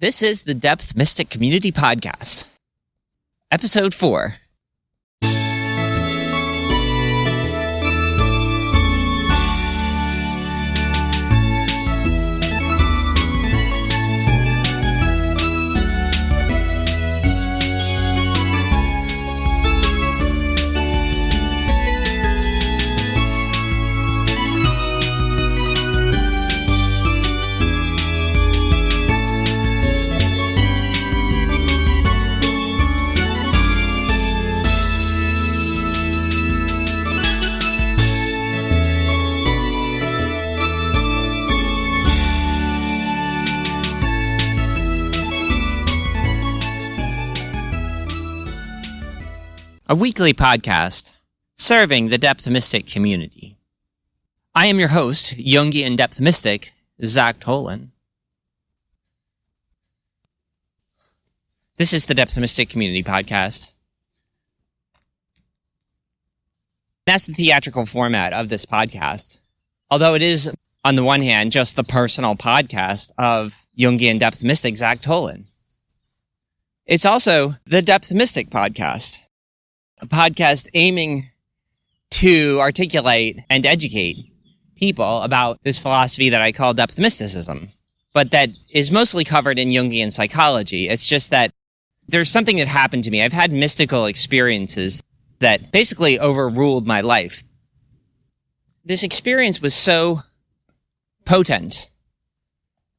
This is the Depth Mystic Community Podcast, Episode 4. A weekly podcast serving the Depth Mystic community. I am your host, Jungian Depth Mystic, Zach Tolan. This is the Depth Mystic Community Podcast. That's the theatrical format of this podcast. Although it is, on the one hand, just the personal podcast of Jungian Depth Mystic, Zach Tolan. It's also the Depth Mystic Podcast. A podcast aiming to articulate and educate people about this philosophy that I call depth mysticism, but that is mostly covered in Jungian psychology. It's just that there's something that happened to me. I've had mystical experiences that basically overruled my life. This experience was so potent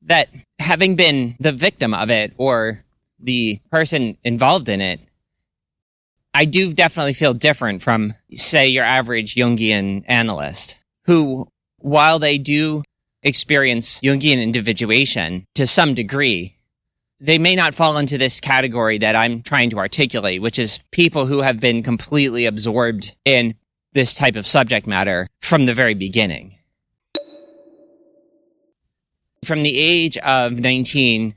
that, having been the victim of it or the person involved in it, I do definitely feel different from, say, your average Jungian analyst, who, while they do experience Jungian individuation to some degree, they may not fall into this category that I'm trying to articulate, which is people who have been completely absorbed in this type of subject matter from the very beginning. From the age of 19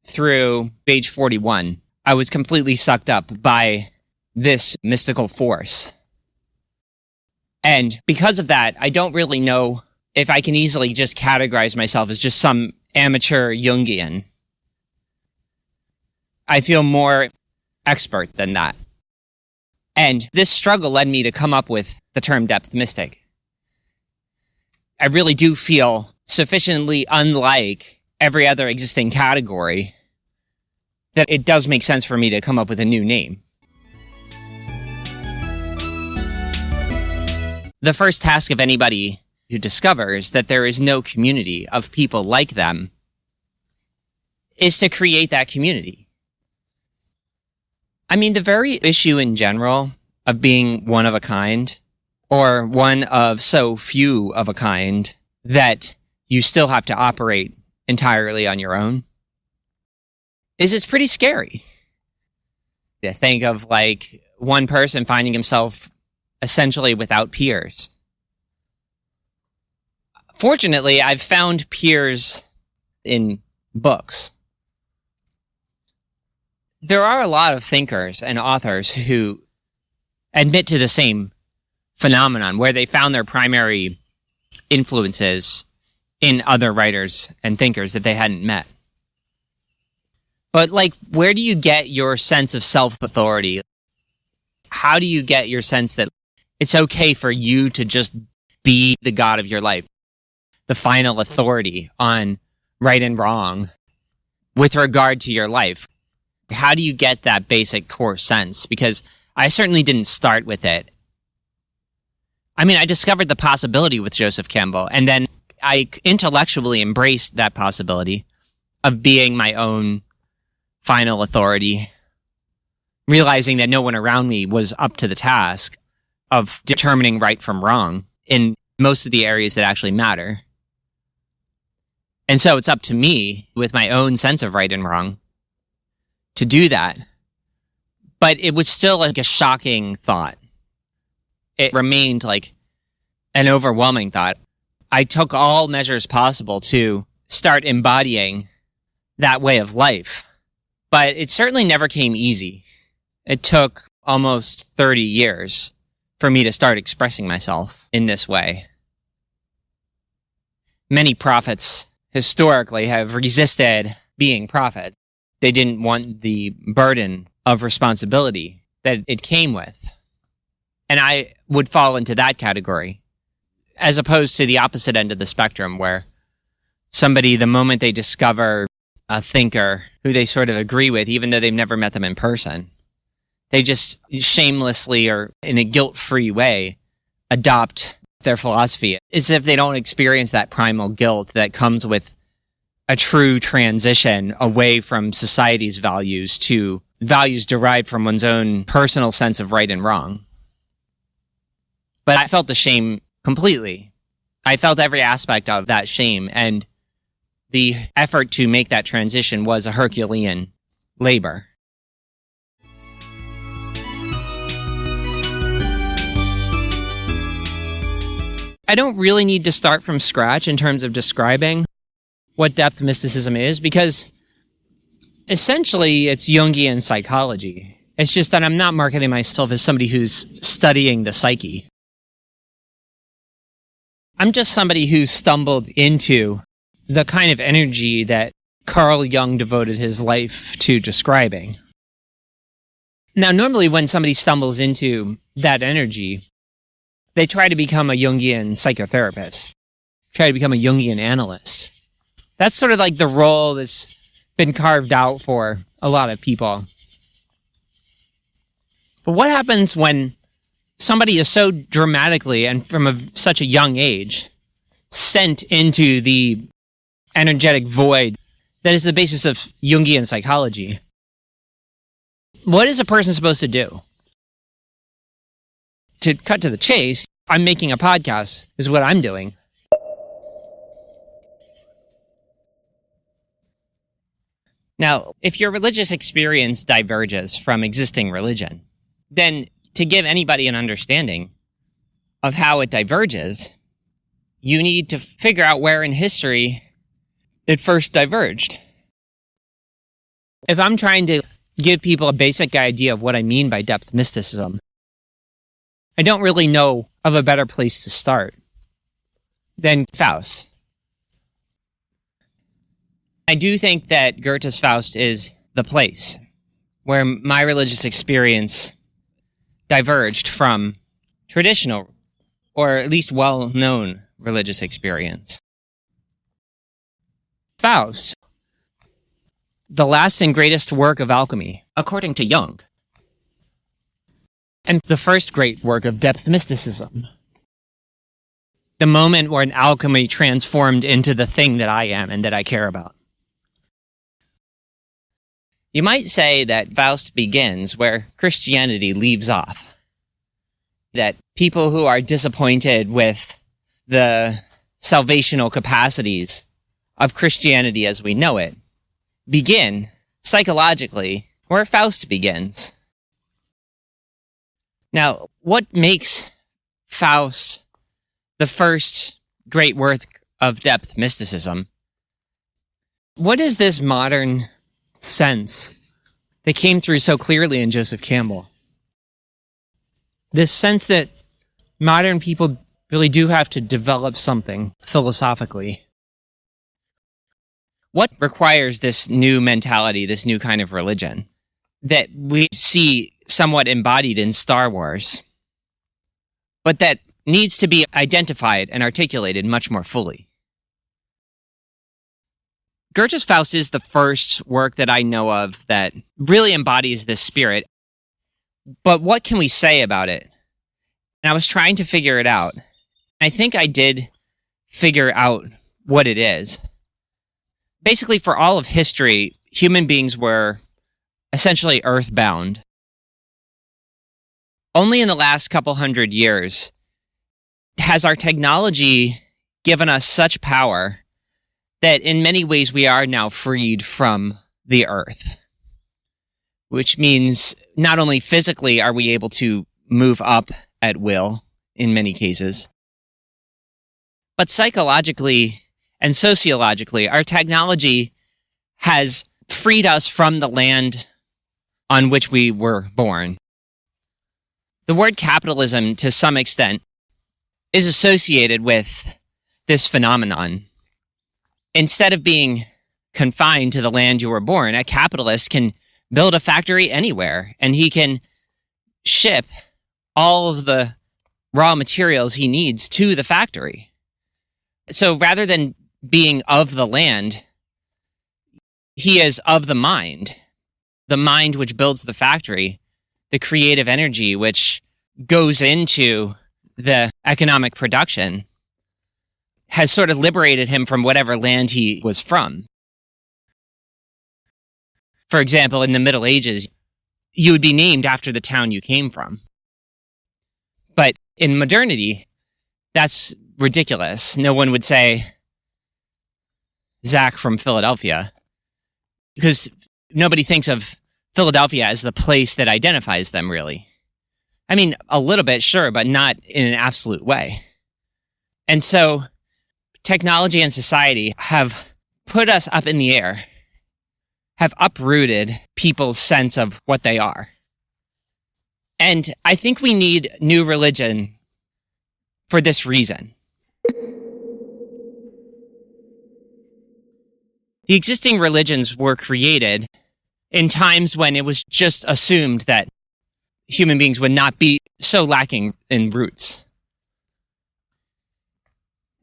through age 41, I was completely sucked up by this mystical force. And because of that, I don't really know if I can easily just categorize myself as just some amateur Jungian. I feel more expert than that. And this struggle led me to come up with the term depth mystic. I really do feel sufficiently unlike every other existing category that it does make sense for me to come up with a new name. The first task of anybody who discovers that there is no community of people like them is to create that community. I mean, the very issue in general of being one of a kind, or one of so few of a kind, that you still have to operate entirely on your own, is it's pretty scary. To think of, like, one person finding himself essentially without peers. Fortunately, I've found peers in books. There are a lot of thinkers and authors who admit to the same phenomenon, where they found their primary influences in other writers and thinkers that they hadn't met. But, like, where do you get your sense of self-authority? How do you get your sense that it's okay for you to just be the god of your life, the final authority on right and wrong with regard to your life? How do you get that basic core sense? Because I certainly didn't start with it. I mean, I discovered the possibility with Joseph Campbell, and then I intellectually embraced that possibility of being my own final authority, realizing that no one around me was up to the task of determining right from wrong in most of the areas that actually matter. And so it's up to me, with my own sense of right and wrong, to do that. But it was still like a shocking thought. It remained like an overwhelming thought. I took all measures possible to start embodying that way of life. But it certainly never came easy. It took almost 30 years for me to start expressing myself in this way. Many prophets historically have resisted being prophets. They didn't want the burden of responsibility that it came with. And I would fall into that category, as opposed to the opposite end of the spectrum, where somebody, the moment they discover a thinker who they sort of agree with, even though they've never met them in person, they just shamelessly or in a guilt-free way adopt their philosophy, as if they don't experience that primal guilt that comes with a true transition away from society's values to values derived from one's own personal sense of right and wrong. But I felt the shame completely. I felt every aspect of that shame, and the effort to make that transition was a Herculean labor. I don't really need to start from scratch in terms of describing what depth mysticism is, because essentially it's Jungian psychology. It's just that I'm not marketing myself as somebody who's studying the psyche. I'm just somebody who stumbled into the kind of energy that Carl Jung devoted his life to describing. Now, normally when somebody stumbles into that energy, they try to become a Jungian psychotherapist, try to become a Jungian analyst. That's sort of like the role that's been carved out for a lot of people. But what happens when somebody is so dramatically and from such a young age sent into the energetic void that is the basis of Jungian psychology? What is a person supposed to do? To cut to the chase, I'm making a podcast, is what I'm doing. Now, if your religious experience diverges from existing religion, then to give anybody an understanding of how it diverges, you need to figure out where in history it first diverged. If I'm trying to give people a basic idea of what I mean by depth mysticism, I don't really know of a better place to start than Faust. I do think that Goethe's Faust is the place where my religious experience diverged from traditional, or at least well-known religious experience. Faust, the last and greatest work of alchemy, according to Jung, and the first great work of depth mysticism. The moment where an alchemy transformed into the thing that I am and that I care about. You might say that Faust begins where Christianity leaves off. That people who are disappointed with the salvational capacities of Christianity as we know it begin, psychologically, where Faust begins. Now, what makes Faust the first great work of depth mysticism? What is this modern sense that came through so clearly in Joseph Campbell? This sense that modern people really do have to develop something philosophically. What requires this new mentality, this new kind of religion that we see somewhat embodied in Star Wars, but that needs to be identified and articulated much more fully? Goethe's Faust is the first work that I know of that really embodies this spirit. But what can we say about it? And I was trying to figure it out. I think I did figure out what it is. Basically, for all of history, human beings were essentially earthbound. Only in the last couple hundred years has our technology given us such power that in many ways we are now freed from the earth. Which means not only physically are we able to move up at will in many cases, but psychologically and sociologically, our technology has freed us from the land on which we were born. The word capitalism, to some extent, is associated with this phenomenon. Instead of being confined to the land you were born. A capitalist can build a factory anywhere, and he can ship all of the raw materials he needs to the factory. So rather than being of the land, he is of the mind which builds the factory, the creative energy which goes into the economic production, has sort of liberated him from whatever land he was from. For example, in the Middle Ages, you would be named after the town you came from. But in modernity, that's ridiculous. No one would say Zach from Philadelphia, because nobody thinks of Philadelphia as the place that identifies them, really. I mean, a little bit, sure, but not in an absolute way. And so technology and society have put us up in the air, have uprooted people's sense of what they are. And I think we need new religion for this reason. The existing religions were created in times when it was just assumed that human beings would not be so lacking in roots.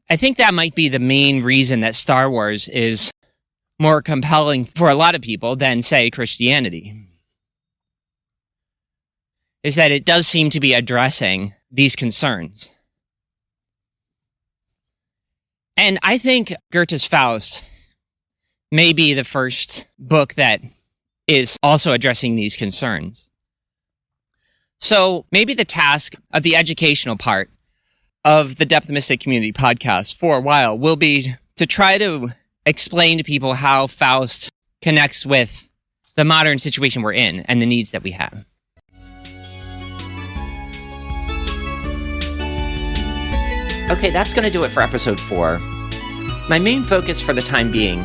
I think that might be the main reason that Star Wars is more compelling for a lot of people than, say, Christianity, is that it does seem to be addressing these concerns. And I think Goethe's Faust may be the first book that is also addressing these concerns. So maybe the task of the educational part of the Depth Mystic Community podcast for a while will be to try to explain to people how Faust connects with the modern situation we're in and the needs that we have. Okay, that's going to do it for episode 4. My main focus for the time being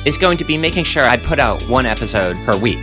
is going to be making sure I put out one episode per week.